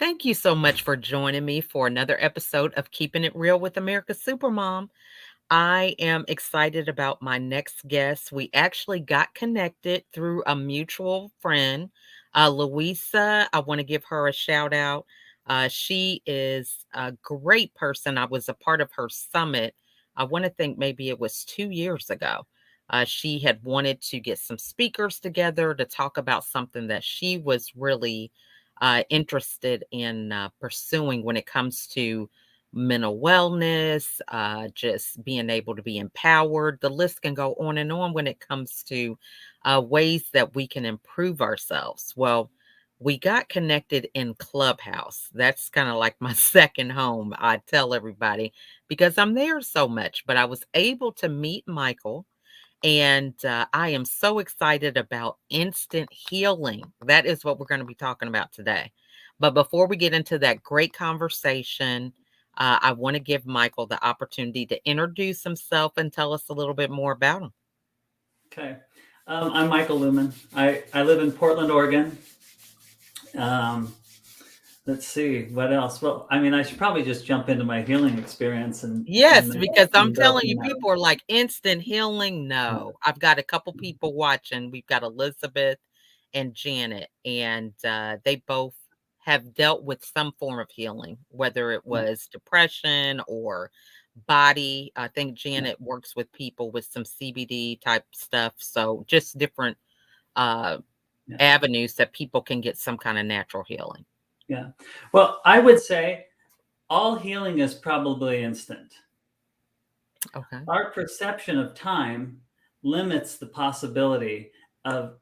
Thank you so much for joining me for another episode of Keeping It Real with America's Supermom. I am excited about my next guest. We actually got connected through a mutual friend, Louisa. I want to give her a shout out. She is a great person. I was a part of her summit. I want to think maybe it was 2 years ago. She had wanted to get some speakers together to talk about something that she was really interested in pursuing when it comes to mental wellness, just being able to be empowered. The list can go on and on when it comes to ways that we can improve ourselves. Well, we got connected in Clubhouse. That's kind of like my second home, I tell everybody, because I'm there so much. But I was able to meet Michael, and I am so excited about instant healing. That is what we're going to be talking about today. But before we get into that great conversation, I want to give Michael the opportunity to introduce himself and tell us a little bit more about him. Okay. I'm Mikael Luman. I live in Portland, Oregon. Let's see, what else? Well, I mean, I should probably just jump into my healing experience Yes, because I'm and go telling from you, there. people are like instant healing. No, I've got a couple people watching. We've got Elizabeth and Janet, and they both have dealt with some form of healing, whether it Yeah, was depression or body. I think yeah, Janet works with people with some CBD type stuff. So just different uh, yeah, avenues that people can get some kind of natural healing. yeah. Well, I would say all healing is probably instant. Okay. Our perception of time limits the possibility of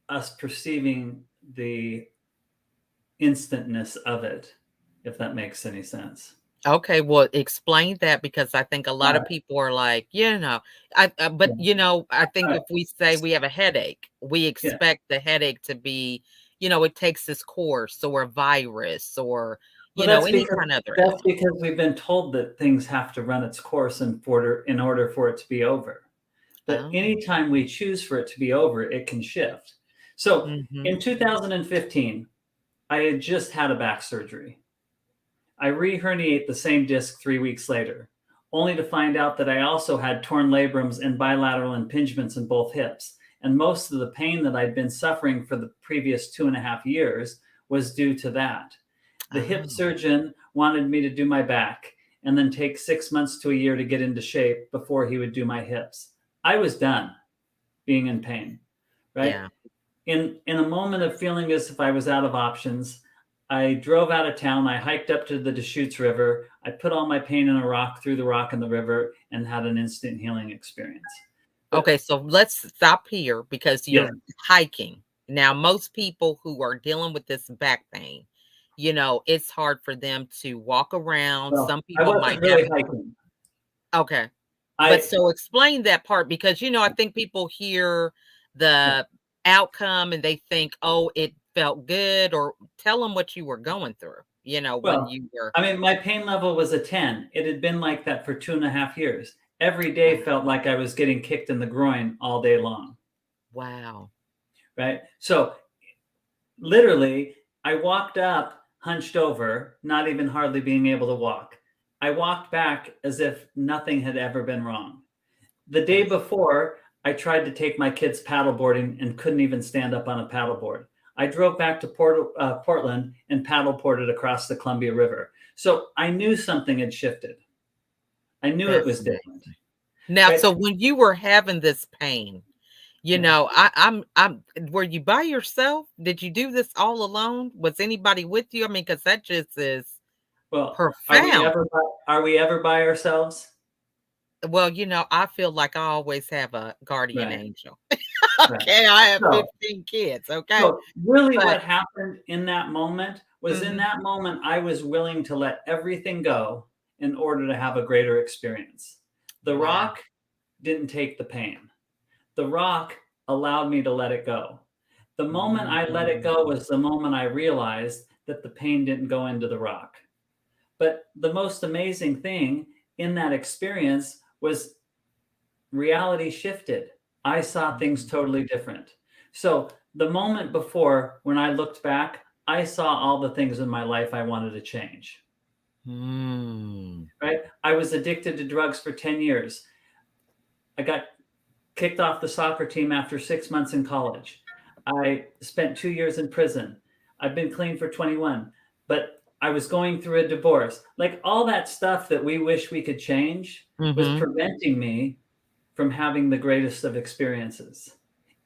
us perceiving the instantness of it, if that makes any sense. Okay, well, explain that because I think a lot All of right. people are like, but Yeah. I think All right. if we say we have a headache, we Yeah. expect the headache to be, it takes this course or a virus or, Well, any kind of other that's ailment. because we've been told that things have to run its course in order for it to be over. But Oh, anytime we choose for it to be over, it can shift. So mm-hmm. in 2015, I had just had a back surgery. I re-herniate the same disc 3 weeks later, only to find out that I also had torn labrums and bilateral impingements in both hips. And most of the pain that I'd been suffering for the previous 2.5 years was due to that. The hip Oh, surgeon wanted me to do my back and then take 6 months to a year to get into shape before he would do my hips. I was done being in pain, right? yeah. In a moment of feeling as if I was out of options, I drove out of town. I hiked up to the Deschutes River. I put all my pain in a rock, threw the rock in the river, and had an instant healing experience. But Okay, so let's stop here because yeah, you're hiking. Now, most people who are dealing with this back pain, it's hard for them to walk around. well, Some I people might wasn't have. really hiking. Okay. But I so explain that part because, I think people hear yeah. the outcome and they think, "Oh, it felt good," or tell them what you were going through, when Well, you were. I mean, my pain level was a 10. It had been like that for 2.5 years. Every day felt like I was getting kicked in the groin all day long, Wow. right? So literally, I walked up hunched over, not even hardly being able to walk. I walked back as if nothing had ever been wrong. The day That's before, I tried to take my kids paddleboarding and couldn't even stand up on a paddleboard. I drove back to Portland and paddleboarded across the Columbia River. So I knew something had shifted. I knew it that's was amazing. different, Now, right? so when you were having this pain, Yeah. I'm were you by yourself? Did you do this all alone? Was anybody with you? I mean, because that just is Well, profound. are we ever by ourselves? Well, I feel like I always have a guardian Right. angel. Right. Okay, I have So 15 kids, okay? So really But what happened in that moment was in mhm, that moment, I was willing to let everything go in order to have a greater experience. The wow. rock didn't take the pain. The rock allowed me to let it go. The moment I let it go Mm. was the moment I realized that the pain didn't go into the rock. But the most amazing thing in that experience was reality shifted. I saw things Mhm. totally different. So the moment before, when I looked back, I saw all the things in my life I wanted to change. Mm. Right? I was addicted to drugs for 10 years. I got kicked off the soccer team after 6 months in college. I spent 2 years in prison. I've been clean for 21, but I was going through a divorce. Like all that stuff that we wish we could change was Mhm. preventing me from having the greatest of experiences.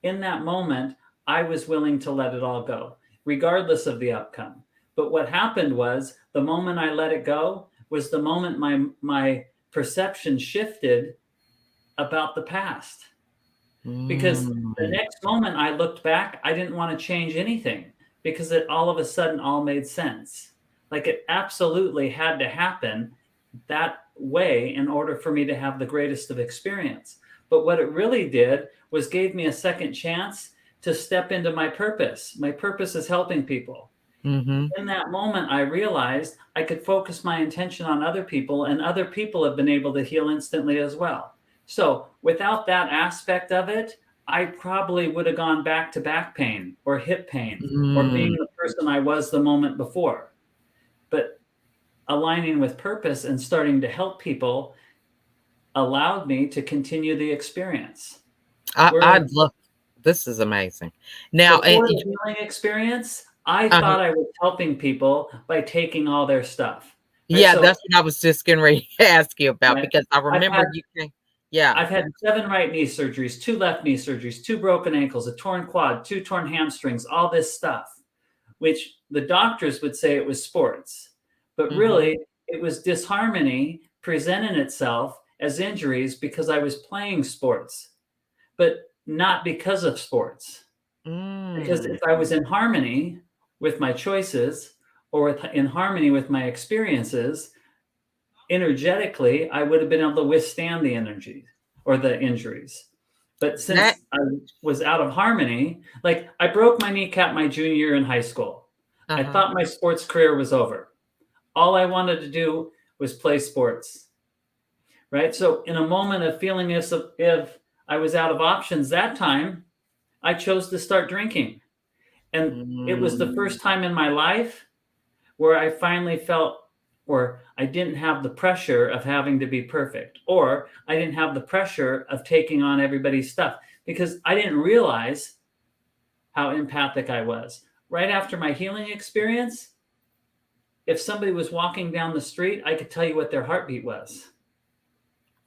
In that moment, I was willing to let it all go, regardless of the outcome. But what happened was the moment I let it go was the moment my perception shifted about the past. Because the Mm. next moment I looked back, I didn't want to change anything because it all of a sudden all made sense. Like it absolutely had to happen that way in order for me to have the greatest of experience. But what it really did was gave me a second chance to step into my purpose. My purpose is helping people. Mhm. In that moment, I realized I could focus my intention on other people, and other people have been able to heal instantly as well. So, without that aspect of it, I probably would have gone back to back pain or hip pain or being Mm. the person I was the moment before. But aligning with purpose and starting to help people allowed me to continue the experience. I'd Whereas love this is amazing. Now, before the healing experience, I uh-huh. thought I was helping people by taking all their stuff. Right. Yeah, So that's what I was just getting ready to ask you about right, because I I've remember had you came. Yeah. I've had 7 right knee surgeries, 2 left knee surgeries, 2 broken ankles, a torn quad, 2 torn hamstrings, all this stuff, which the doctors would say it was sports. But Mhm. really, it was disharmony presenting itself as injuries because I was playing sports, but not because of sports. Because Mm. if I was in harmony with my choices or in harmony with my experiences, energetically, I would have been able to withstand the energy or the injuries. But That since I was out of harmony, like I broke my kneecap my junior year in high school. I uh-huh. thought my sports career was over. All I wanted to do was play sports, right? So in a moment of feeling as if I was out of options that time, I chose to start drinking. And it was the Mm. first time in my life where I finally felt, or I didn't have the pressure of having to be perfect, or I didn't have the pressure of taking on everybody's stuff because I didn't realize how empathic I was. Right after my healing experience, if somebody was walking down the street, I could tell you what their heartbeat was.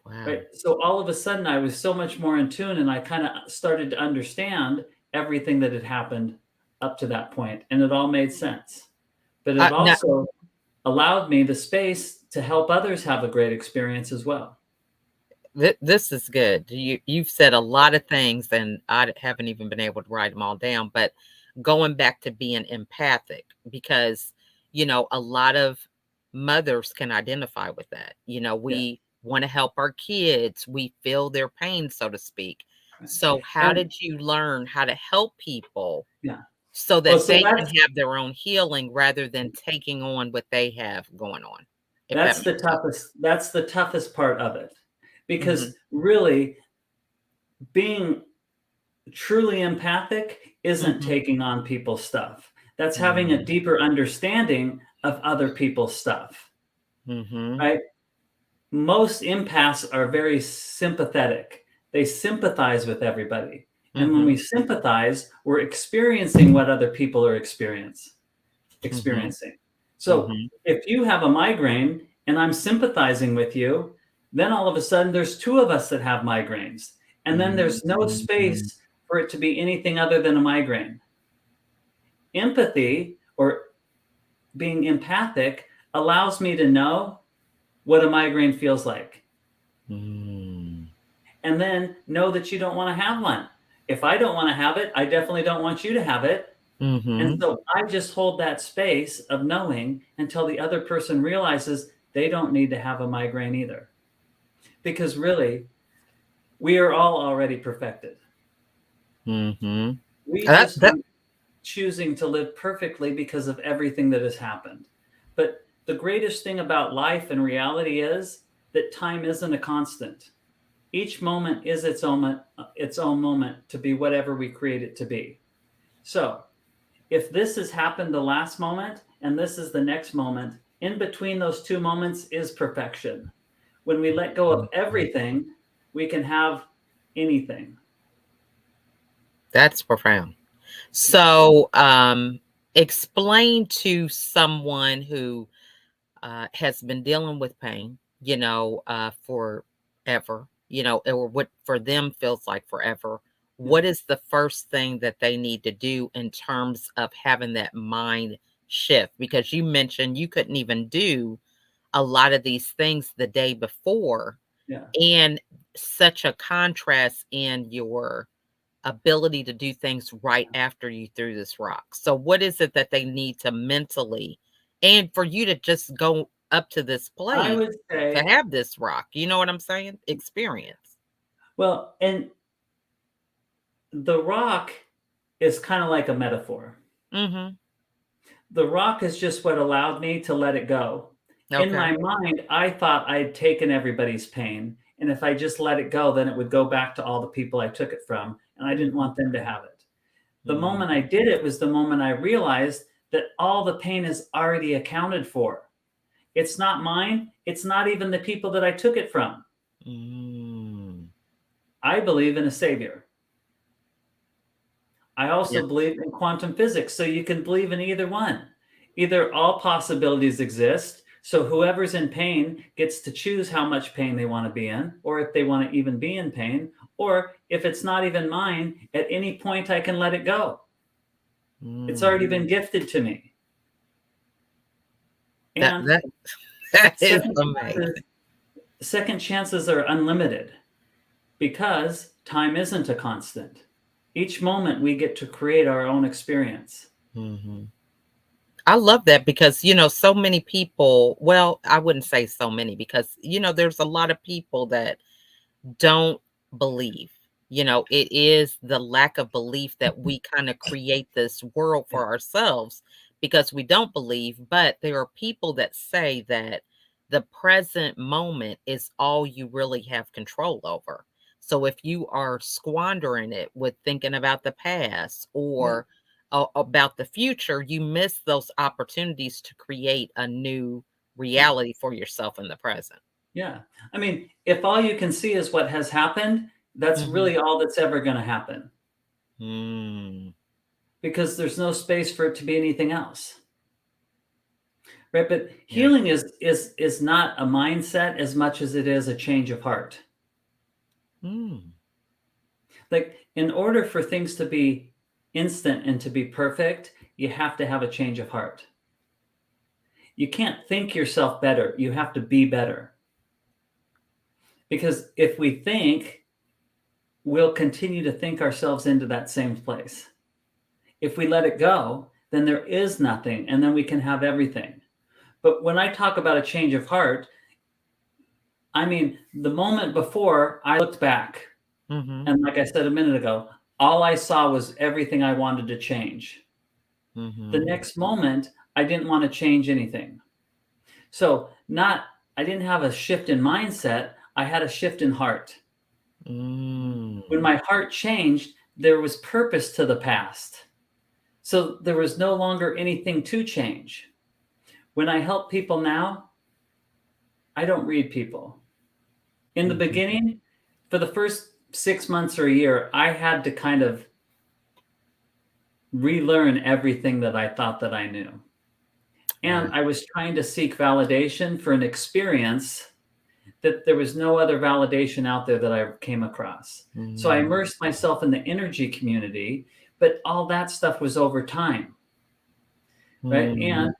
Right. Wow. So all of a sudden, I was so much more in tune and I kind of started to understand everything that had happened up to that point, and it all made sense. But it Now also allowed me the space to help others have a great experience as well. this is good. You've said a lot of things, and haven't even been able to write them all down. But going back to being empathic, because a lot of mothers can identify with that. Yeah. We want to help our kids. We feel their pain, so to speak. Right. So, how And did you learn how to help people yeah. so Well, that so they can that's have their own healing rather than taking on what they have going on? If that that's the makes sense. toughest part of it. Hmm. Because really being truly empathic isn't Hmm. taking on people's stuff. That's having a Hmm. deeper understanding of other people's stuff, Hmm. right? Most empaths are very sympathetic. They sympathize with everybody. And when Hmm. we sympathize, we're experiencing what other people are Hmm. experiencing. So Hmm. if you have a migraine and I'm sympathizing with you, then all of a sudden there's 2 of us that have migraines. And then there's no Mhm. space for it to be anything other than a migraine. Empathy or being empathic allows me to know what a migraine feels like, Mm. and then know that you don't want to have one. If I don't want to have it, I definitely don't want you to have it. And Mhm. so I just hold that space of knowing until the other person realizes they don't need to have a migraine either. Because really, we are all already perfected. Mhm. We That just that aren't choosing to live perfectly because of everything that has happened. But the greatest thing about life and reality is that time isn't a constant. Each moment is its own moment to be whatever we create it to be. So if this has happened the last moment and this is the next moment, in between those two moments is perfection. When we let go of Mhm. everything, we can have anything. That's profound. Yeah. So, explain to someone who has been dealing with pain, forever, or what for them feels like forever. Yeah. What is the first thing that they need to do in terms of having that mind shift? Because you mentioned you couldn't even do a lot of these things the day before, Yeah. and such a contrast in your ability to do things right after you threw this rock. So what is it that they need to mentally, and for you to just go up to this I place would to say, have this rock, you know what I'm saying? Experience. well, and the rock is kind of like a metaphor. Mhm. The rock is just what allowed me to let it go. In Okay. my mind, I thought I'd taken everybody's pain. And if I just let it go, then it would go back to all the people I took it from. And I didn't Mhm. want them to have it. The Mhm. moment I did it was the moment I realized that all the pain is already accounted for. It's not mine. It's not even the people that I took it from. Mm. I believe in a savior. I also Yes. believe in quantum physics, so you can believe in either one. Either all possibilities exist, so whoever's in pain gets to choose how much pain they want to be in, or if they want to even be in pain, or if it's not even mine, at any point I can let it go. It's Mm. already been gifted to me. That And that that is second amazing. chances, second chances are unlimited because time isn't a constant. Each moment we get to create our own experience. Mhm. I love that because, so many people, well, I wouldn't say so many because, there's a lot of people that don't believe. It is the lack of belief that we kind of create this world Yeah, for ourselves because we don't believe. But there are people that say that the present moment is all you really have control over. So if you are squandering it with thinking about the past yeah. or about the future, you miss those opportunities to create a new Yeah. reality for yourself in the present. Yeah. I mean, if all you can see is what has happened, that's Mhm. really all that's ever going to happen Mm. because there's no space for it to be anything else. Right? But Yeah. healing is not a mindset as much as it is a change of heart. Mm. Like in order for things to be instant and to be perfect, you have to have a change of heart. You can't think yourself better. You have to be better. Because if we think, we'll continue to think ourselves into that same place. If we let it go, then there is nothing, and then we can have everything. But when I talk about a change of heart, I mean the moment before I looked back, Mhm. and like I said a minute ago, all I saw was everything I wanted to change. The Mhm. next moment, I didn't want to change anything. So, not, I didn't have a shift in mindset, I had a shift in heart. When Mm. my heart changed, there was purpose to the past. So, there was no longer anything to change. When I help people now, I don't read people. In the Mhm. beginning, for the first 6 months or a year, I had to kind of relearn everything that I thought that I knew. Wow. And I was trying to seek validation for an experience that there was no other validation out there that I came across. So I Mm. immersed myself in the energy community, but all that stuff was over time, right? Mm. And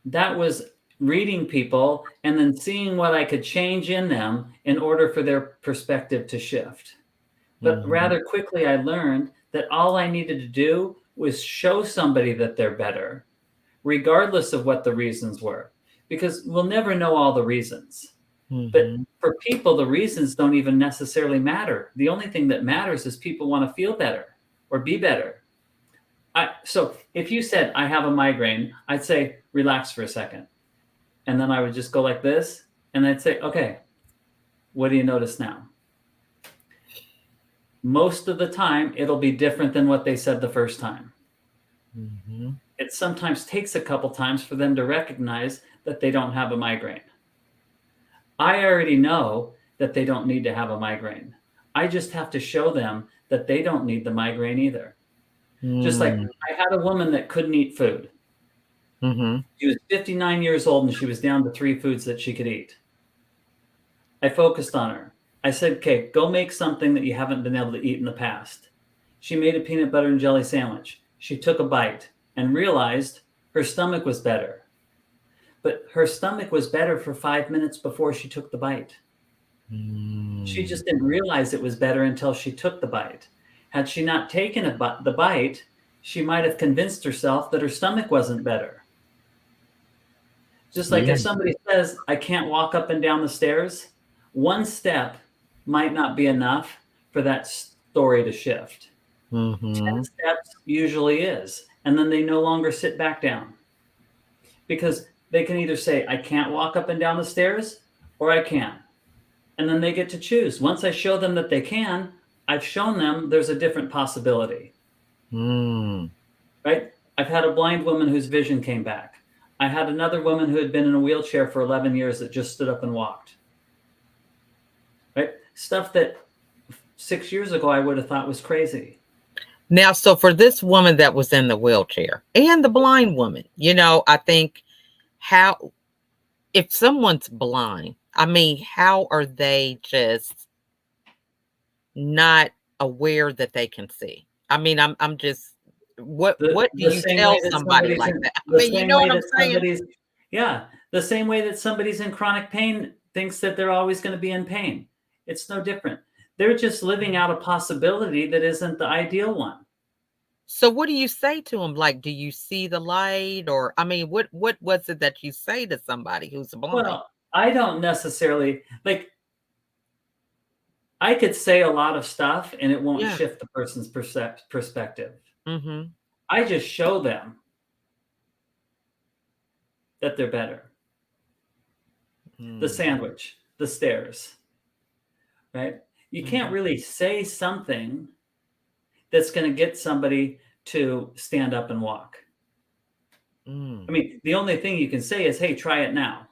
that was reading people and then seeing what I could change in them in order for their perspective to shift. But Mhm. rather quickly, I learned that all I needed to do was show somebody that they're better, regardless of what the reasons were, because we'll never know all the reasons. But Mhm. for people, the reasons don't even necessarily matter. The only thing that matters is people want to feel better or be better. So if you said, I have a migraine, I'd say, relax for a second. And then I would just go like this. And I'd say, okay, what do you notice now? Most of the time, it'll be different than what they said the first time. Mhm. It sometimes takes a couple times for them to recognize that they don't have a migraine. I already know that they don't need to have a migraine. I just have to show them that they don't need the migraine either. Just like Mm. I had a woman that couldn't eat food. Mhm. She was 59 years old and she was down to 3 foods that she could eat. I focused on her. I said, okay, go make something that you haven't been able to eat in the past. She made a peanut butter and jelly sandwich. She took a bite and realized her stomach was better. But her stomach was better for 5 minutes before she took the bite. She Mm. just didn't realize it was better until she took the bite. Had she not taken the bite, she might have convinced herself that her stomach wasn't better. Just like Yeah. if somebody says, I can't walk up and down the stairs, one step might not be enough for that story to shift. 10 Mhm. steps usually is. And then they no longer sit back down because they can either say, I can't walk up and down the stairs or I can. And then they get to choose. Once I show them that they can, I've shown them there's a different possibility, Mm. right? I've had a blind woman whose vision came back. I had another woman who had been in a wheelchair for 11 years that just stood up and walked, right? Stuff that 6 years ago I would have thought was crazy. Now, so for this woman that was in the wheelchair and the blind woman, I think how if someone's blind, I mean, how are they just not aware that they can see? I mean, I'm just what do The you same way tell that somebody somebody's like in that? I the mean, you same know way what I'm that saying? somebody's yeah, the same way that somebody's in chronic pain thinks that they're always going to be in pain. It's no different. They're just living out a possibility that isn't the ideal one. So what do you say to them? Like, do you see the light? Or I mean, what was it that you say to somebody who's blind? Well, I don't necessarily like I could say a lot of stuff and it won't Yeah. shift the person's perspective. Mm-hmm. I just show them that they're better. The Mm. sandwich, the stairs, right? You can't Mm-hmm. really say something that's going to get somebody to stand up and walk. I Mm. mean, the only thing you can say is, hey, try it now.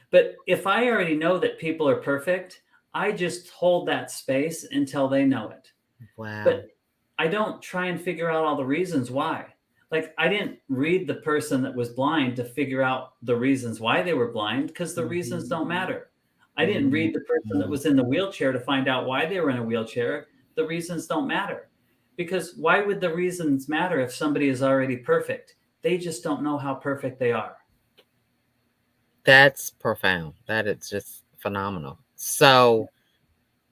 But if I already know that people are perfect, I just hold that space until they know it. Wow. But I don't try and figure out all the reasons why. Like, I didn't read the person that was blind to figure out the reasons why they were blind because the reasons don't matter. I didn't read the person that Mhm. was in the wheelchair to find out why they were in a wheelchair. The reasons don't matter. Because why would the reasons matter if somebody is already perfect? They just don't know how perfect they are. That's profound. That is just phenomenal. So,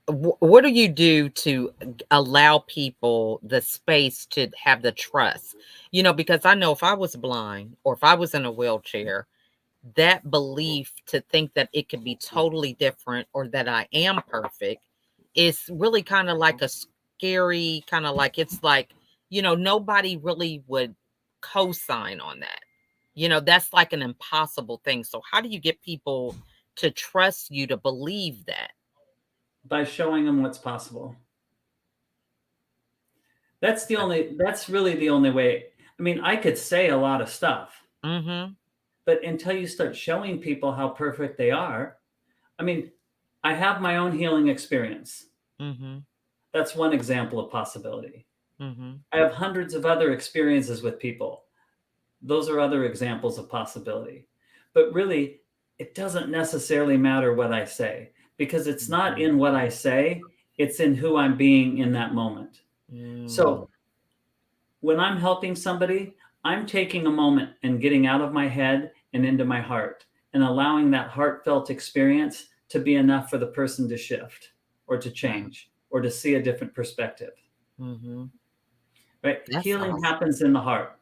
what do you do to allow people the space to have the trust? Because I know if I was blind or if I was in a wheelchair, that belief to think that it could be totally different or that I am perfect is really kind of like a scary kind of like it's like, nobody really would co-sign on that. That's like an impossible thing. So how do you get people to trust you to believe that? By showing them what's possible. That's really the only way. I mean, I could say a lot of stuff, Mhm. but until you start showing people how perfect they are, I mean, I have my own healing experience. Mhm. That's one example of possibility. Mhm. I have hundreds of other experiences with people. Those are other examples of possibility. But really, it doesn't necessarily matter what I say because it's not Mhm. in what I say, it's in who I'm being in that moment. Mm. So when I'm helping somebody, I'm taking a moment and getting out of my head and into my heart and allowing that heartfelt experience to be enough for the person to shift or to Wow. change or to see a different perspective. Mhm. Right? That's Healing awesome. happens in the heart.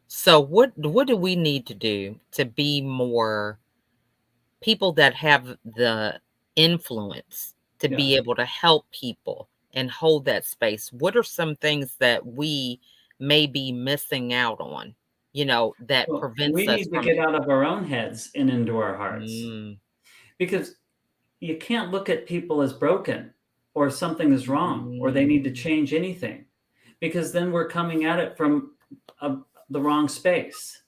So what do we need to do to be more people that have the influence to Yeah. be able to help people and hold that space? What are some things that we may be missing out on, that Well, we prevents us need to from get out of our own heads and into our hearts mm, because you can't look at people as broken or something is wrong or they need to mm, change anything because then we're coming at it from a, the wrong space.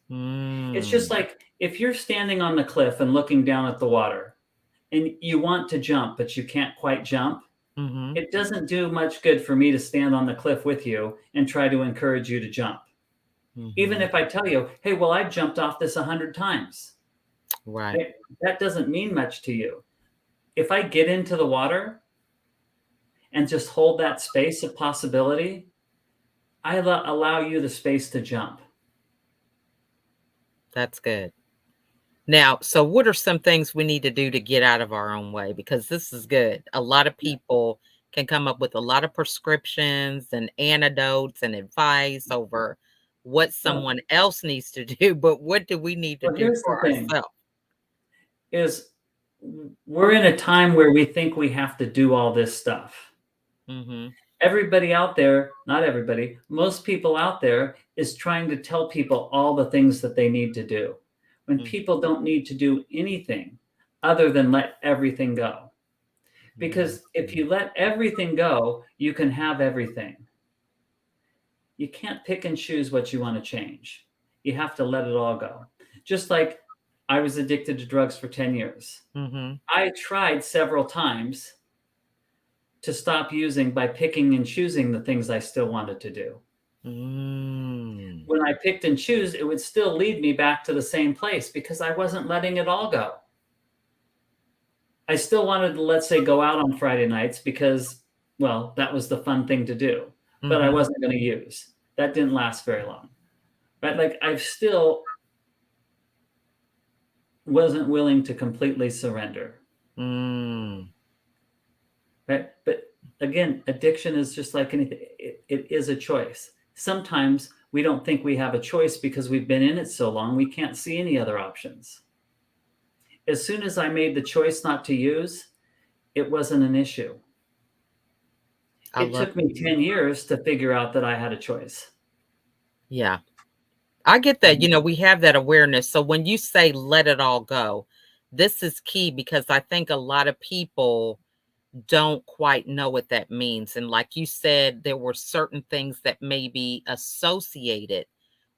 It's just Mm. like if you're standing on the cliff and looking down at the water and you want to jump, but you can't quite jump, Mhm. it doesn't do much good for me to stand on the cliff with you and try to encourage you to jump. Even Mhm. if I tell you, hey, well, I've jumped off this 100 times, Right. right? That doesn't mean much to you. If I get into the water and just hold that space of possibility, I allow you the space to jump. That's good. Now, so what are some things we need to do to get out of our own way? Because this is good. A lot of people can come up with a lot of prescriptions and antidotes and advice over what Well, someone else needs to do, but what do we need to well, do here's the for thing ourselves? is we're in a time where we think we have to do all this stuff. Mhm. Everybody out there, not everybody, most people out there is trying to tell people all the things that they need to do when Mm, people don't need to do anything other than let everything go. mm, Because if mm, you let everything go, you can have everything. You can't pick and choose what you want to change. You have to let it all go. Just like I was addicted to drugs for 10 years. mhm, I tried several times to stop using by picking and choosing the things I still wanted to do. mm, When I picked and choose, it would still lead me back to the same place because I wasn't letting it all go. I still wanted to, let's say, go out on Friday nights because, well, that was the fun thing to do, but I mhm, wasn't going to use. That didn't last very long. Right? Like I still wasn't willing to completely surrender. mm, Right? But again, addiction is just like anything, it is a choice. Sometimes we don't think we have a choice because we've been in it so long, we can't see any other options. As soon as I made the choice not to use, it wasn't an issue. I It love took me 10 years to figure out that I had a choice. yeah. I get that, we have that awareness. So when you say let it all go, this is key because I think a lot of people don't quite know what that means. And like you said, there were certain things that may be associated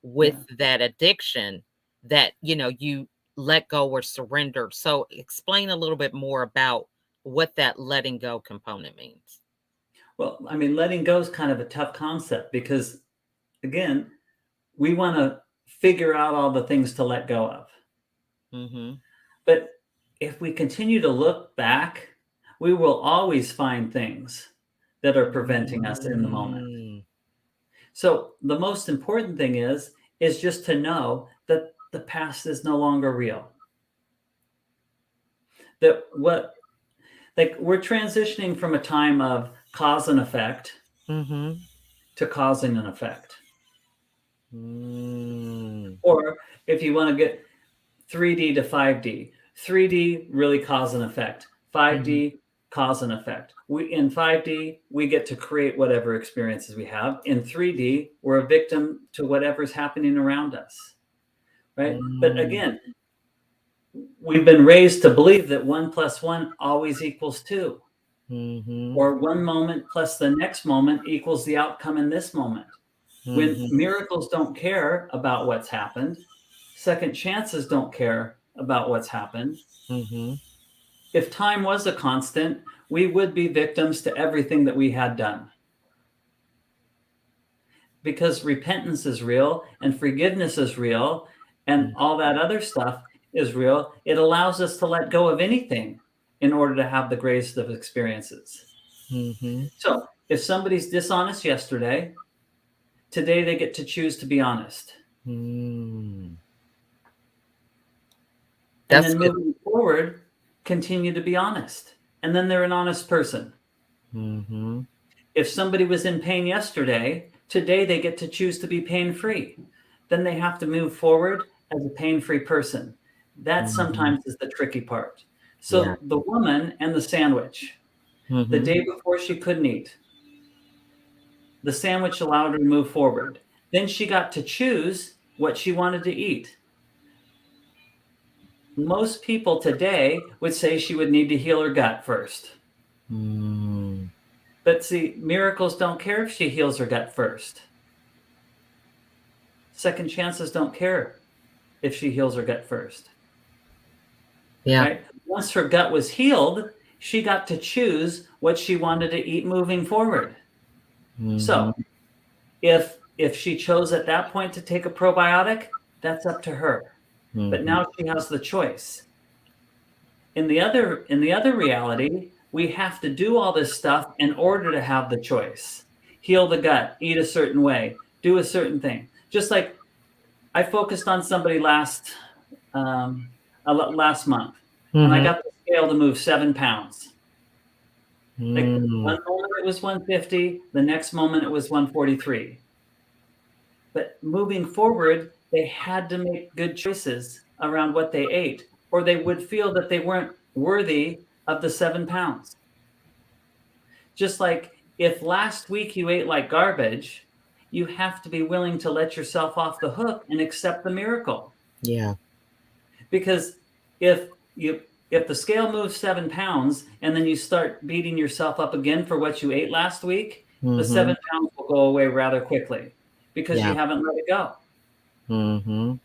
with Yeah. that addiction that, you let go or surrendered. So explain a little bit more about what that letting go component means. Well, I mean, letting go is kind of a tough concept because, again, we want to figure out all the things to let go of. Mhm. But if we continue to look back, we will always find things that are preventing us in the moment. Mm. So the most important thing is just to know that the past is no longer real. That what like we're transitioning from a time of cause and effect Mhm. to causing an effect. Mm. Or if you want to get 3D to 5D, 3D really cause and effect. Mhm. 5D cause and effect. We in 5D we get to create whatever experiences we have. In 3D we're a victim to whatever's happening around us, right? But Mm. again, we've been raised to believe that 1 plus 1 always equals 2, Mhm. or one moment plus the next moment equals the outcome in this moment. When Mhm. miracles don't care about what's happened, second chances don't care about what's happened. Mhm. If time was a constant, we would be victims to everything that we had done. Because repentance is real and forgiveness is real and Mm. all that other stuff is real, it allows us to let go of anything in order to have the greatest of experiences. Mhm. So if somebody's dishonest yesterday, today they get to choose to be honest. Mm. And That's then good. moving forward, continue to be honest. And then they're an honest person. Mhm. If somebody was in pain yesterday, today they get to choose to be pain free. Then they have to move forward as a pain free person. That Mhm. sometimes is the tricky part. Yeah. So the woman and the sandwich, the Mhm. day before she couldn't eat, the sandwich allowed her to move forward. Then she got to choose what she wanted to eat. Most people today would say she would need to heal her gut first. Mm. But see, miracles don't care if she heals her gut first. Second chances don't care if she heals her gut first, Yeah. right? Once her gut was healed, she got to choose what she wanted to eat moving forward. So Mhm. if she chose at that point to take a probiotic, that's up to her. But Mhm. now she has the choice. In the other reality, we have to do all this stuff in order to have the choice. Heal the gut, eat a certain way, do a certain thing. Just like I focused on somebody um, last month, and I Mhm. got the scale to move 7 pounds. Like one Mm. moment it was 150, the next moment it was 143. But moving forward, they had to make good choices around what they ate, or they would feel that they weren't worthy of the 7 pounds. Just like if last week you ate like garbage, you have to be willing to let yourself off the hook and accept the miracle. Yeah. Because if you if the scale moves 7 pounds and then you start beating yourself up again for what you ate last week, the Mhm. 7 pounds will go away rather quickly because you Yeah. haven't let it go. Mhm.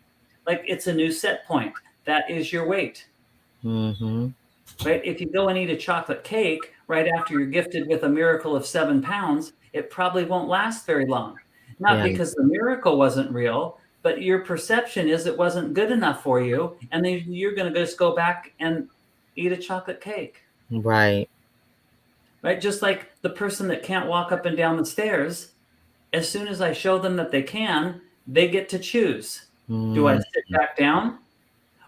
Like it's a new set point. That is your weight. Mhm. Right? If you go and eat a chocolate cake right after you're gifted with a miracle of 7 pounds, it probably won't last very long. Not Yeah. because the miracle wasn't real, but your perception is it wasn't good enough for you. And then you're going to just go back and eat a chocolate cake. Right. Right? Just like the person that can't walk up and down the stairs, as soon as I show them that they can, they get to choose. Do I Mm. sit back down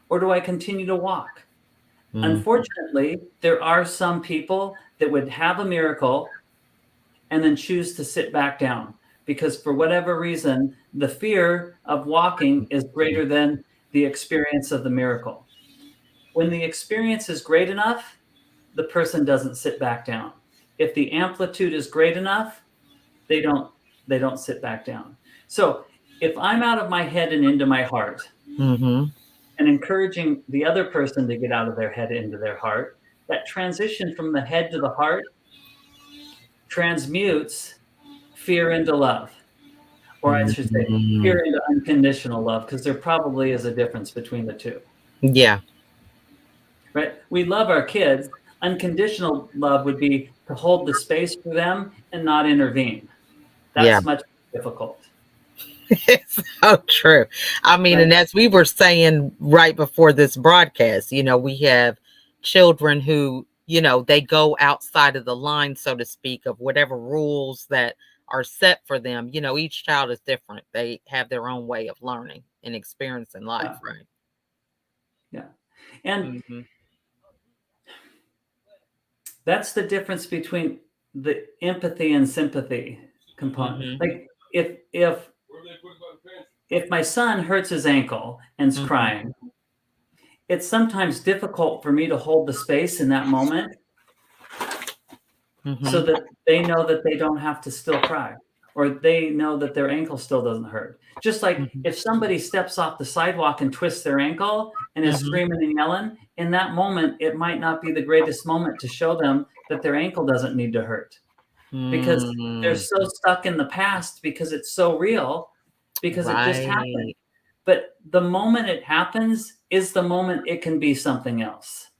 or do I continue to walk? Mm. Unfortunately, there are some people that would have a miracle and then choose to sit back down because for whatever reason, the fear of walking is greater than the experience of the miracle. When the experience is great enough, the person doesn't sit back down. If the amplitude is great enough, they don't they don't sit back down. So, if I'm out of my head and into my heart Mhm. and encouraging the other person to get out of their head into their heart, that transition from the head to the heart transmutes fear into love, or I should say, Mm. fear into unconditional love, because there probably is a difference between the two, Yeah. right? We love our kids. Unconditional love would be to hold the space for them and not intervene. Yeah. That's much more difficult, It's so true. I mean, right? and as we were saying right before this broadcast, we have children who, they go outside of the line, so to speak, of whatever rules that are set for them. Each child is different. They have their own way of learning and experiencing life, Yeah, right? yeah. And Mm-hmm. that's the difference between the empathy and sympathy component. Mm-hmm. Like if my son hurts his ankle and's Mm-hmm. crying, it's sometimes difficult for me to hold the space in that moment so Mm-hmm. that they know that they don't have to still cry or they know that their ankle still doesn't hurt. Just like Mm-hmm. if somebody steps off the sidewalk and twists their ankle and is Mm-hmm. screaming and yelling, in that moment, it might not be the greatest moment to show them that their ankle doesn't need to hurt because they're Mm. so stuck in the past because it's so real because it just happened. Right. But the moment it happens is the moment it can be something else.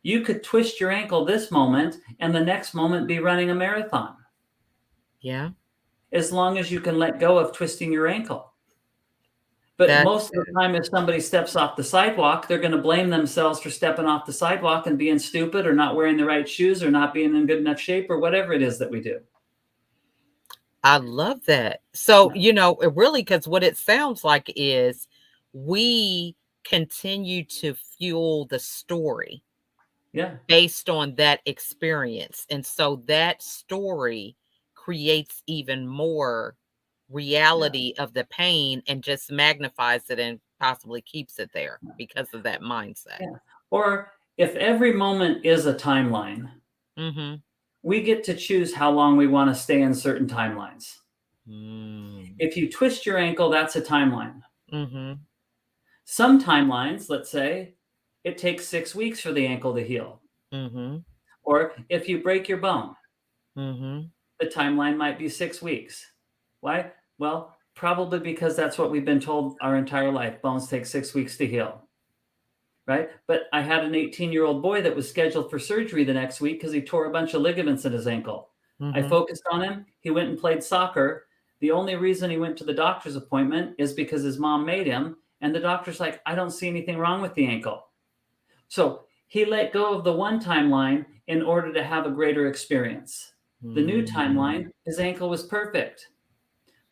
You could twist your ankle this moment and the next moment be running a marathon Yeah. as long as you can let go of twisting your ankle. But That's most of the time, if somebody steps off the sidewalk, they're going to blame themselves for stepping off the sidewalk and being stupid or not wearing the right shoes or not being in good enough shape or whatever it is that we do. I love that. So, Yeah. it really, because what it sounds like is we continue to fuel the story Yeah. based on that experience. And so that story creates even more Yeah. reality of the pain and just magnifies it and possibly keeps it there because of that mindset. Yeah. Or if every moment is a timeline, Mm-hmm. we get to choose how long we want to stay in certain timelines. Mm. If you twist your ankle, that's a timeline. Mm-hmm. Some timelines, let's say, it takes 6 weeks for the ankle to heal. Mm-hmm. Or if you break your bone, Mhm. The timeline might be 6 weeks. Why? Well, probably because that's what we've been told our entire life. Bones take 6 weeks to heal, right? But I had an 18-year-old boy that was scheduled for surgery the next week because he tore a bunch of ligaments in his ankle. I Mhm. focused on him. He went and played soccer. The only reason he went to the doctor's appointment is because his mom made him. And the doctor's like, I don't see anything wrong with the ankle. So he let go of the one timeline in order to have a greater experience. The new Mm. timeline, his ankle was perfect.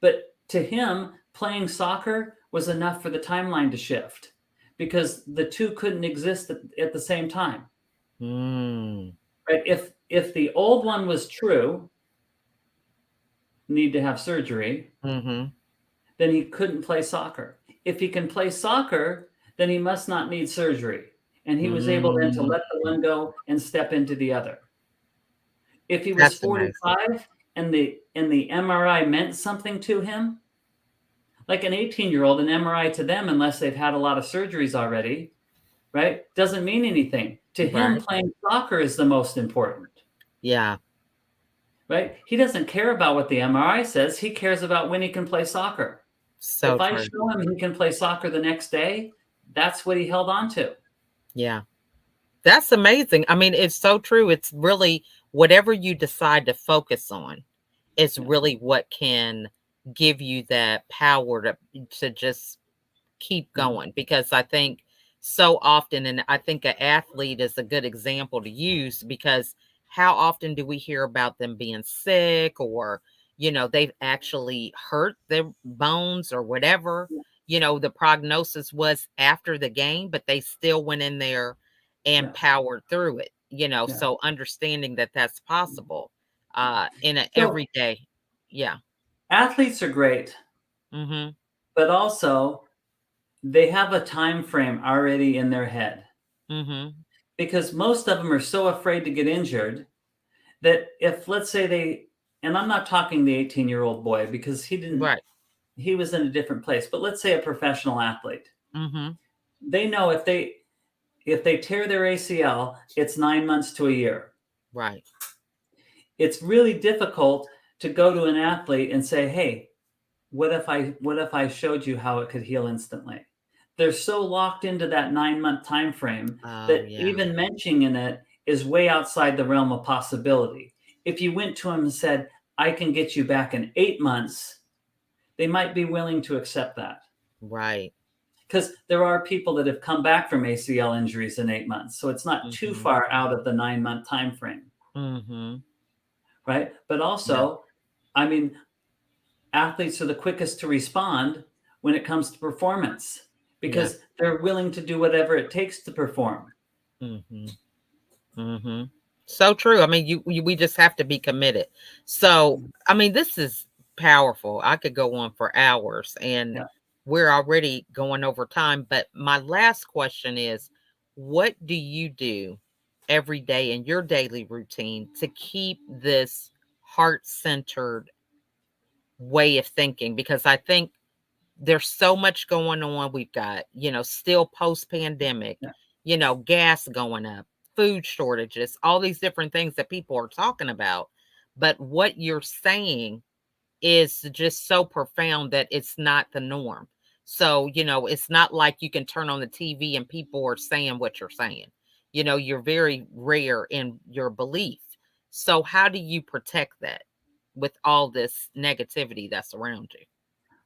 But to him, playing soccer was enough for the timeline to shift because the two couldn't exist at the same time. Mm. Right? If the old one was true, need to have surgery, Mhm. then he couldn't play soccer. If he can play soccer, then he must not need surgery. And he was able then to Mm. let the one go and step into the other. If he was That's amazing. 45 and the MRI meant something to him, like an 18-year-old, an MRI to them, unless they've had a lot of surgeries already, right, doesn't mean anything. To him, Right. playing soccer is the most important, Yeah. right? He doesn't care about what the MRI says. He cares about when he can play soccer. So If I true. show him he can play soccer the next day, that's what he held on to. Yeah. That's amazing. I mean, it's so true. It's really whatever you decide to focus on is Yeah, really what can give you that power to just keep yeah, going, because I think so often, and I think an athlete is a good example to use, because how often do we hear about them being sick, or they've actually hurt their bones or whatever, yeah, the prognosis was after the game, but they still went in there and yeah, powered through it, yeah. so understanding that that's possible in a So everyday. Yeah. athletes are great, Mhm. but also they have a time frame already in their head Mhm. because most of them are so afraid to get injured that if, let's say, and I'm not talking the 18-year-old boy because Right. he was in a different place, but let's say a professional athlete. Mhm. They know if they tear their ACL, it's 9 months to a year. Right. It's really difficult to go to an athlete and say, "Hey, what if I showed you how it could heal instantly?" They're so locked into that 9-month time frame Oh, that yeah. even mentioning it is way outside the realm of possibility. If you went to them and said, "I can get you back in 8 months," they might be willing to accept that. Right. Because there are people that have come back from ACL injuries in 8 months. So it's not too Mhm. far out of the 9-month time frame, Mhm. right? But Yeah. also, I mean, athletes are the quickest to respond when it comes to performance Yeah. because they're willing to do whatever it takes to perform. Mhm. Mhm. So true. I mean, we just have to be committed. So, I mean, this is powerful. I could go on for hours, and Yeah. we're already going over time, but my last question is, what do you do every day in your daily routine to keep this heart-centered way of thinking? Because I think there's so much going on. We've got, still post pandemic, Yeah. gas going up, food shortages, all these different things that people are talking about. But what you're saying is just so profound that it's not the norm. So, it's not like you can turn on the TV and people are saying what you're saying. You're very rare in your belief. So, how do you protect that with all this negativity that's around you?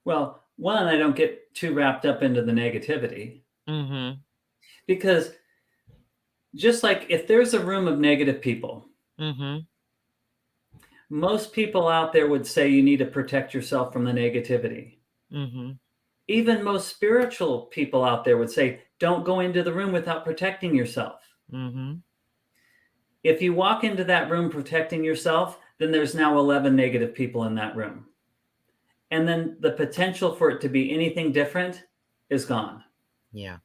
Well, one, I don't get too wrapped up into the negativity Mhm. because just like if there's a room of negative people, Mhm. most people out there would say you need to protect yourself from the negativity. Mhm. Even most spiritual people out there would say, don't go into the room without protecting yourself. Mhm. If you walk into that room protecting yourself, then there's now 11 negative people in that room. And then the potential for it to be anything different is gone. Yeah.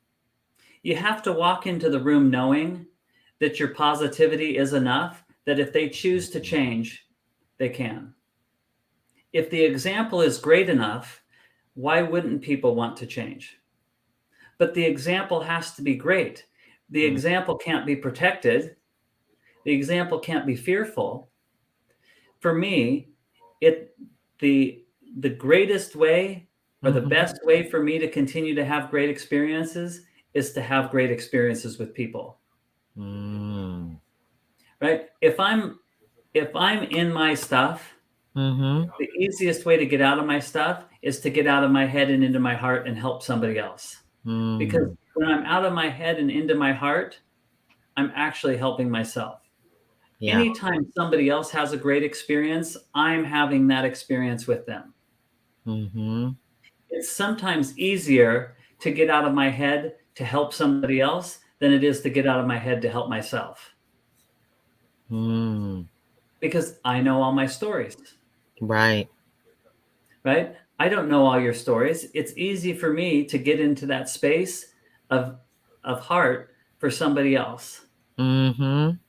You have to walk into the room knowing that your positivity is enough that if they choose to Mhm. change, they can. If the example is great enough, why wouldn't people want to change? But the example has to be great. The Mm. example can't be protected. The example can't be fearful for me, it the the greatest way or the Mhm. best way for me to continue to have great experiences is to have great experiences with people, Mm. right? If I'm in my stuff, Mhm. the easiest way to get out of my stuff is to get out of my head and into my heart and help somebody else. Because Mm. when I'm out of my head and into my heart, I'm actually helping myself. Yeah. Anytime somebody else has a great experience, I'm having that experience with them. Mhm. It's sometimes easier to get out of my head to help somebody else than it is to get out of my head to help myself Mm. because I know all my stories, Right. right? I don't know all your stories. It's easy for me to get into that space of heart for somebody else Mhm.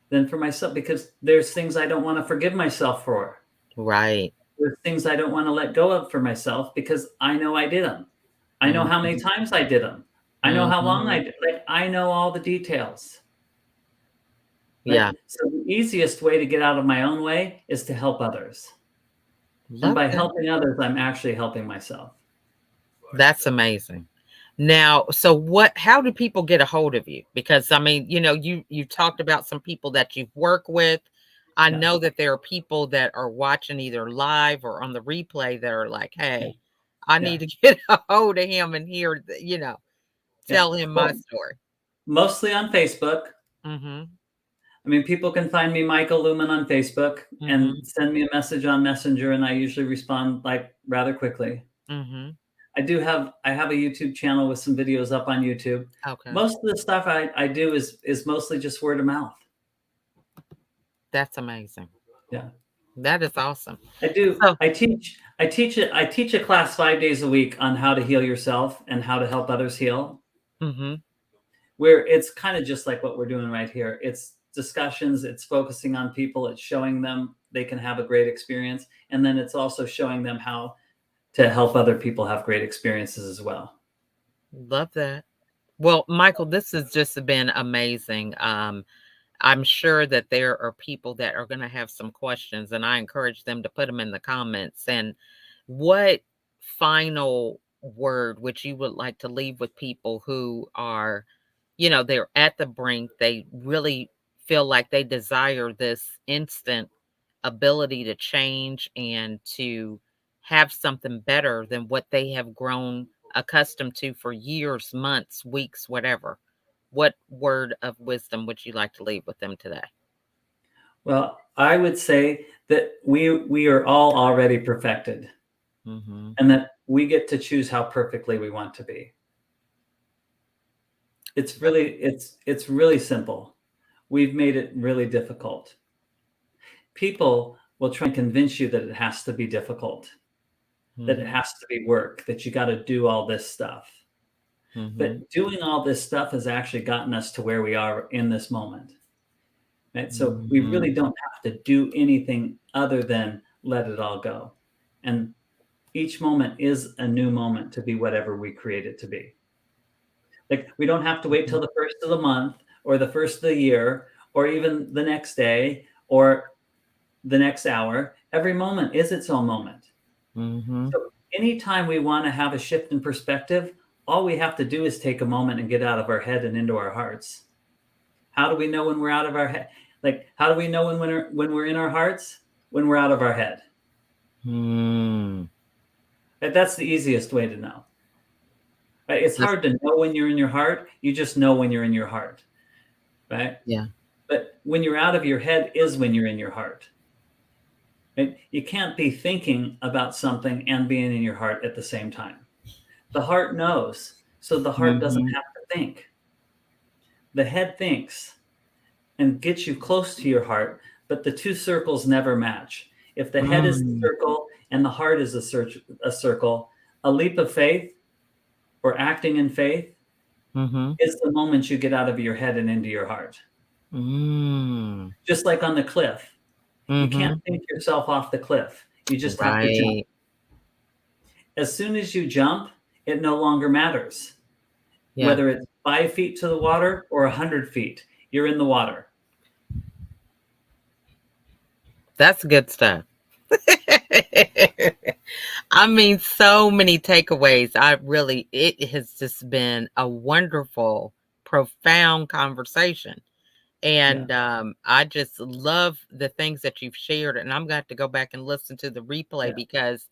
than for myself because there's things I don't want to forgive myself for. Right. There's things I don't want to let go of for myself because I know I did them. I know how many Mhm. times I did them. I know how long I Mhm. did. Like I know all the details, right? Yeah. So the easiest way to get out of my own way is to help others. And Love by that. helping others, I'm actually helping myself. That's amazing. Now, so how do people get a hold of you? Because I mean, you talked about some people that you've worked with. I Yeah. know that there are people that are watching either live or on the replay that are like, Yeah. "Hey, I Yeah. need to get a hold of him and hear, Yeah. tell him my Well, story." mostly on Facebook. Mhm. I mean, people can find me Mikael Luman on Facebook and Mhm. send me a message on Messenger, and I usually respond like rather quickly. Mhm. I have a YouTube channel with some videos up on YouTube. Okay. Most of the stuff I do is mostly just word of mouth. That's amazing. Yeah. That is awesome. I do. So I teach a class 5 days a week on how to heal yourself and how to help others heal. mhm. Where it's kind of just like what we're doing right here. It's discussions, it's focusing on people, it's showing them they can have a great experience, and then it's also showing them how to help other people have great experiences as well. Love that. Well, Michael, this has just been amazing. I'm sure that there are people that are going to have some questions, and I encourage them to put them in the comments. And what final word would you would like to leave with people who are, they're at the brink? They really feel like they desire this instant ability to change and to have something better than what they have grown accustomed to for years, months, weeks, whatever. What word of wisdom would you like to leave with them today? Well, I would say that we are all already perfected Mhm. and that we get to choose how perfectly we want to be. It's really simple. We've made it really difficult. People will try and convince you that it has to be difficult, that it Mhm. has to be work, that you got to do all this stuff. Mhm. But doing all this stuff has actually gotten us to where we are in this moment. Right? So we Mhm. really don't have to do anything other than let it all go. And each moment is a new moment to be whatever we create it to be. Like we don't have to wait till Mhm. the first of the month or the first of the year or even the next day or the next hour. Every moment is its own moment. Mhm. So anytime we want to have a shift in perspective, all we have to do is take a moment and get out of our head and into our hearts. How do we know when we're out of our head? Like, how do we know when we're in our hearts? When we're out of our head. Mm. That's the easiest way to know. Right? It's That's hard to know when you're in your heart. You just know when you're in your heart, right? yeah. But when you're out of your head is when you're in your heart. Right? You can't be thinking about something and being in your heart at the same time. The heart knows, so the heart doesn't Mhm. have to think. The head thinks and gets you close to your heart, but the two circles never match. If the head is the Mm. circle and the heart is a circle, a leap of faith or acting in faith Mhm. is the moment you get out of your head and into your heart. Mm. Just like on the cliff, you can't Mhm. think yourself off the cliff. You just have to jump. Right. As soon as you jump, it no longer matters. Yeah. Whether it's 5 feet to the water or 100 feet, you're in the water. That's good stuff. I mean, so many takeaways. It has just been a wonderful, profound conversation. Yeah, And I just love the things that you've shared. And I'm going to have to go back and listen to the replay yeah, because,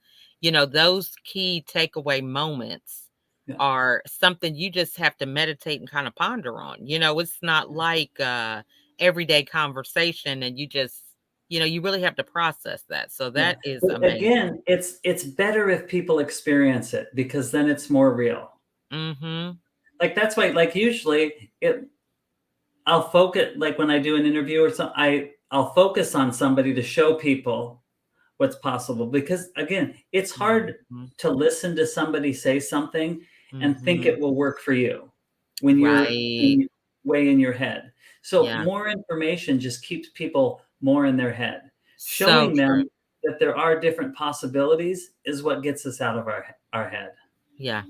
those key takeaway moments yeah, are something you just have to meditate and kind of ponder on. It's not like everyday conversation and you really have to process that. So yeah. that is But amazing. again, it's better if people experience it because then it's more real. Mhm. Like that's why, like usually, I'll focus like when I do an interview or something, I'll focus on somebody to show people what's possible because again, it's hard Mhm. to listen to somebody say something and think Mhm. it will work for you when you're Right. in way in your head. So Yeah. more information just keeps people more in their head. So Showing true. them that there are different possibilities is what gets us out of our head. Yeah.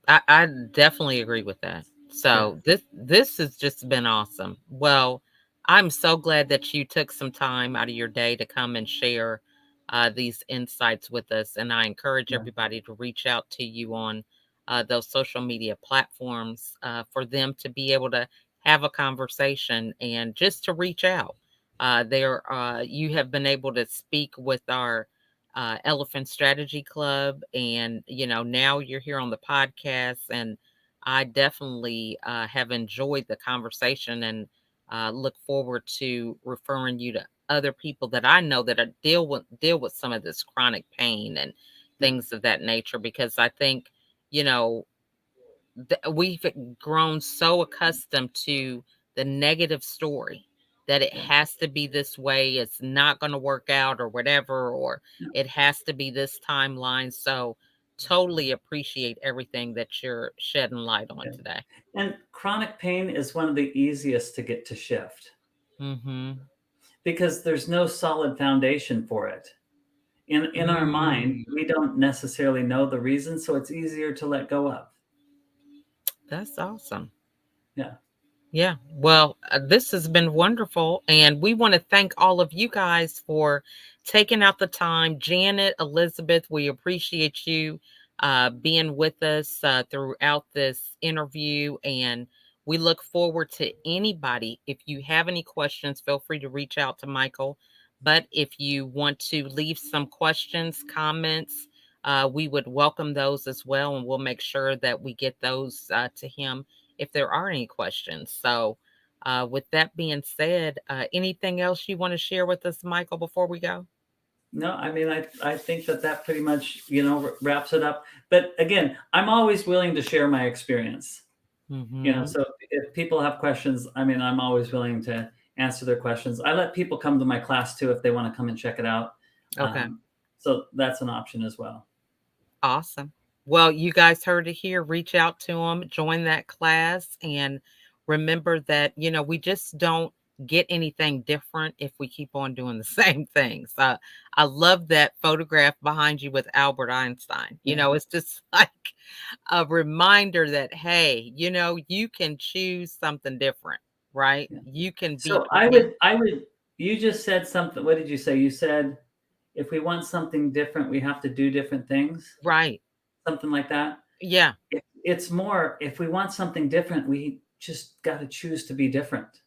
I definitely agree with that. Yeah. So this has just been awesome. Well, I'm so glad that you took some time out of your day to come and share these insights with us. And I encourage Yeah. everybody to reach out to you on those social media platforms for them to be able to have a conversation and just to reach out. You have been able to speak with our Elephant Strategy Club. And, now you're here on the podcast. And I definitely have enjoyed the conversation and look forward to referring you to other people that I know that deal with some of this chronic pain and Yeah. things of that nature because I think, you know, we've grown so accustomed to the negative story that it Yeah. has to be this way, it's not going to work out or whatever, or Yeah. it has to be this timeline. So totally appreciate everything that you're shedding light on Yeah. today. And chronic pain is one of the easiest to get to shift Mhm. because there's no solid foundation for it. In our mind, Mm, we don't necessarily know the reason, so it's easier to let go of. that's awesome. Yeah. Yeah. Well, this has been wonderful. And we want to thank all of you guys for taking out the time. Janet, Elizabeth, we appreciate you being with us throughout this interview. And we look forward to anybody. If you have any questions, feel free to reach out to Michael. But if you want to leave some questions, comments, we would welcome those as well. And we'll make sure that we get those to him if there are any questions. So, with that being said, anything else you want to share with us, Michael, before we go? No, I mean, I think that that pretty much, wraps it up. But again, I'm always willing to share my experience. Mm-hmm. So if people have questions, I mean, I'm always willing to answer their questions. I let people come to my class too if they want to come and check it out. Okay. So that's an option as well. Awesome. Well, you guys heard it here. Reach out to them, join that class, and remember that, we just don't get anything different if we keep on doing the same things. I love that photograph behind you with Albert Einstein. Yeah, It's just like a reminder that, hey, you can choose something different, right? yeah. You can be So content. you just said something. What did you say? You said if we want something different, we have to do different things, Right. something like that. Yeah. It's more if we want something different, we just got to choose to be different.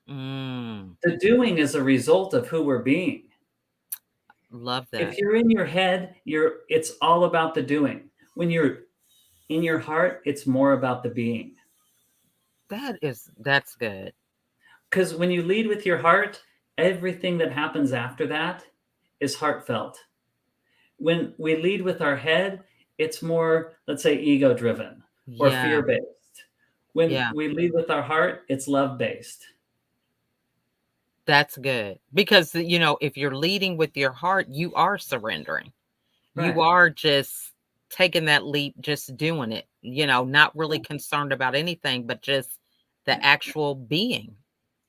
Mm, The doing is a result of who we're being. love If that. you're in your head, it's all about the doing. When you're in your heart, it's more about the being. That's good. Because when you lead with your heart, everything that happens after that is heartfelt. When we lead with our head, it's more, let's say, ego driven or Yeah. fear based. When Yeah. we lead with our heart, it's love based. That's good. Because, if you're leading with your heart, you are surrendering. You Right, are just taking that leap, just doing it, not really right, concerned about anything, but just the actual being.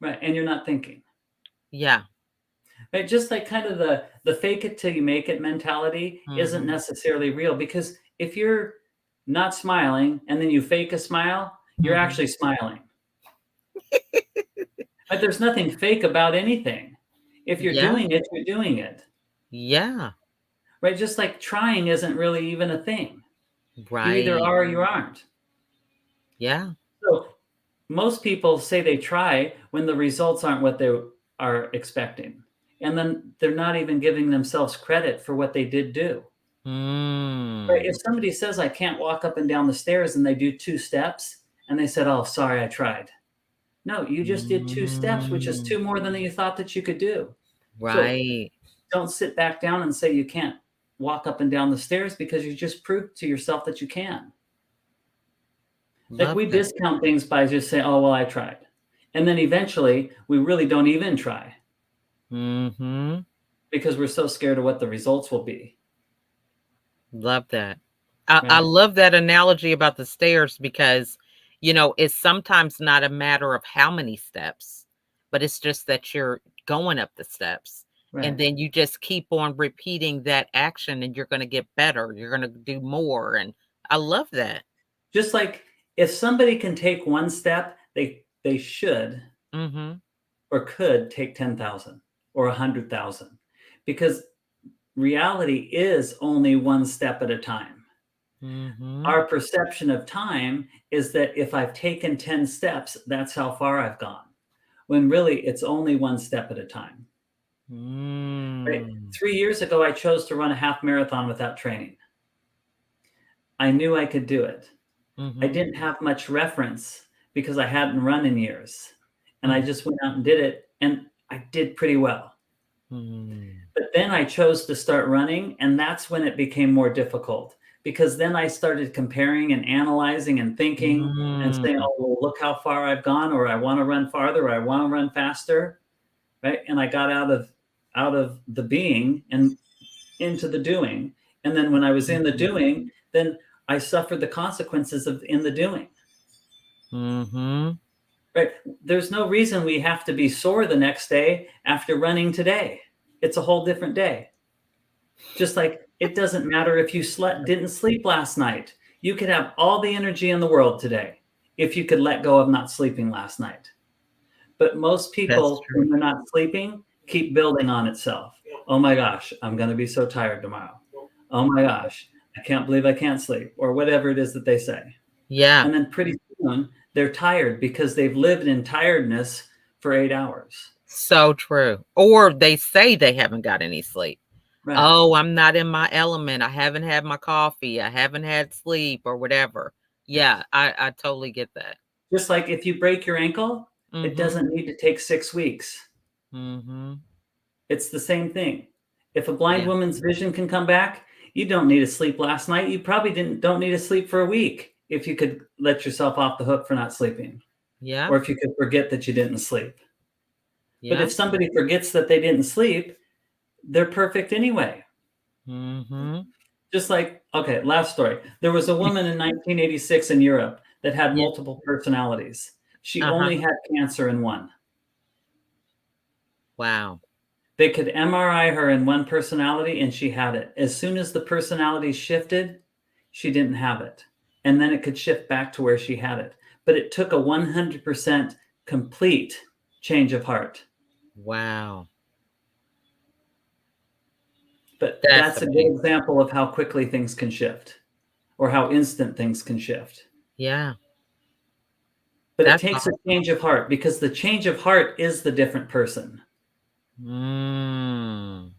right. And you're not thinking. Yeah. Right? Just like kind of the fake it till you make it mentality isn't Hmm. necessarily real because if you're not smiling and then you fake a smile, you're Hmm. actually smiling. But there's nothing fake about anything. If you're Yeah. doing it, you're doing it, Yeah. right? Just like trying isn't really even a thing. You either Right. are or you aren't. Yeah. So most people say they try when the results aren't what they are expecting. And then they're not even giving themselves credit for what they did do. Right? If Mm. somebody says, I can't walk up and down the stairs, and they do 2 steps, and they said, oh, sorry, I tried. No, you just did 2 steps, which is Mm. 2 more than you thought that you could do. So Right. don't sit back down and say you can't walk up and down the stairs, because you just proved to yourself that you can. Like, Love we that. discount things by just saying, oh, well, I tried. And then eventually we really don't even try Mhm. because we're so scared of what the results will be. Love that. I Right. love that analogy about the stairs because, it's sometimes not a matter of how many steps, but it's just that you're going up the steps. And Right. then you just keep on repeating that action and you're going to get better. You're going to do more. And I love that. Just like if somebody can take 1 step, they should Mhm. or could take 10,000 or 100,000, because reality is only 1 step at a time. Mhm. Our perception of time is that if I've taken 10 steps, that's how far I've gone, when really it's only 1 step at a time. Right? Mm. 3 years ago, I chose to run a half marathon without training. I knew I could do it. I Mhm. didn't have much reference because I hadn't run in years. And I Mhm. just went out and did it, and I did pretty well. Mm. But then I chose to start running, and that's when it became more difficult, because then I started comparing and analyzing and thinking and saying, Mm. "Oh, well, look how far I've gone," or "I wanna run farther," or "I wanna run faster," right? And I got out of the being and into the doing. And then when I was in the Mhm. doing, then I suffered the consequences of in the doing. Mhm. Right? There's no reason we have to be sore the next day after running today. It's a whole different day. Just like it doesn't matter if you didn't sleep last night. You could have all the energy in the world today if you could let go of not sleeping last night. But most That's people, true. when they're not sleeping, keep building on itself. Oh my gosh, I'm going to be so tired tomorrow. Oh my gosh, I can't believe I can't sleep, or whatever it is that they say. Yeah. And then pretty soon they're tired because they've lived in tiredness for 8 hours. So true. Or they say they haven't got any sleep. Right. "Oh, I'm not in my element. I haven't had my coffee. I haven't had sleep," or whatever. Yeah, I totally get that. Just like if you break your ankle, it Mhm. doesn't need to take 6 weeks. Mhm. It's the same thing. If a blind Yeah. woman's vision can come back, you don't need to sleep last night. You probably don't need to sleep for a week if you could let yourself off the hook for not sleeping, Yeah. or if you could forget that you didn't sleep. But Yeah. if somebody forgets that they didn't sleep, they're perfect anyway. Mhm. Just like, okay, last story. There was a woman in 1986 in Europe that had Yeah. multiple personalities. She Uh-huh. only had cancer in one. Wow. They could MRI her in one personality and she had it. As soon as the personality shifted, she didn't have it. And then it could shift back to where she had it. But it took a 100% complete change of heart. Wow. But That's that's a good amazing. example of how quickly things can shift, or how instant things can shift. Yeah. But it That's takes a awesome. change of heart, because the change of heart is the different person, Mm.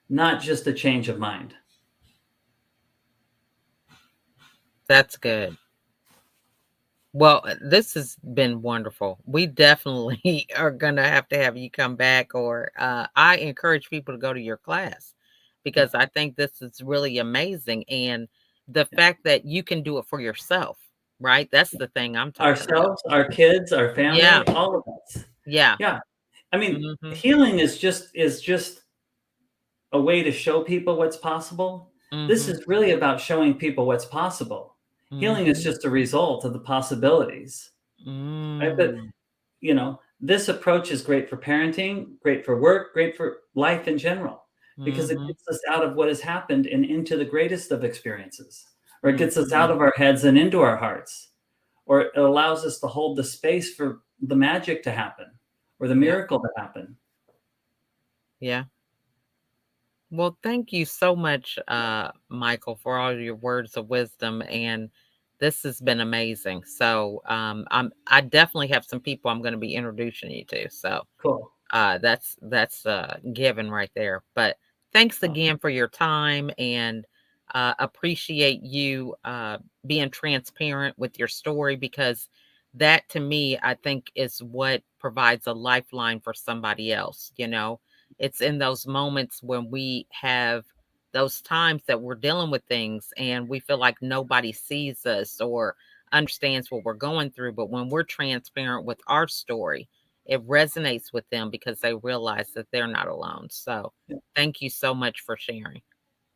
not just a change of mind. That's good. Well, this has been wonderful. We definitely are gonna have to have you come back, or I encourage people to go to your class Yeah. because I think this is really amazing. And the Yeah. fact that you can do it for yourself, right? That's the thing I'm talking about. Ourselves, our kids, our Yeah, family, all of us. yeah. Yeah. I mean, Mhm. healing is just a way to show people what's possible. This Mhm. is really about showing people what's possible. Healing is Mhm. just a result of the possibilities, right? But Mm. this approach is great for parenting, great for work, great for life in general, because it Mhm. gets us out of what has happened and into the greatest of experiences, or it gets us out Mhm. of our heads and into our hearts, or it allows us to hold the space for the magic to happen or the Yeah. miracle to happen. Yeah. Well, thank you so much, Michael, for all your words of wisdom, and this has been amazing. So, I definitely have some people I'm going to be introducing you to. So, Cool. that's given right there. But thanks Awesome. again for your time, and appreciate you being transparent with your story, because that to me I think is what provides a lifeline for somebody else. It's in those moments when we have those times that we're dealing with things and we feel like nobody sees us or understands what we're going through, but when we're transparent with our story, it resonates with them because they realize that they're not alone. So, Yeah. thank you so much for sharing.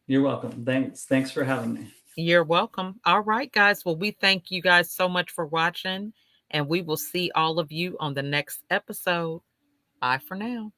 You're welcome. Thanks for having me. You're welcome. All right, guys. Well, we thank you guys so much for watching, and we will see all of you on the next episode. Bye for now.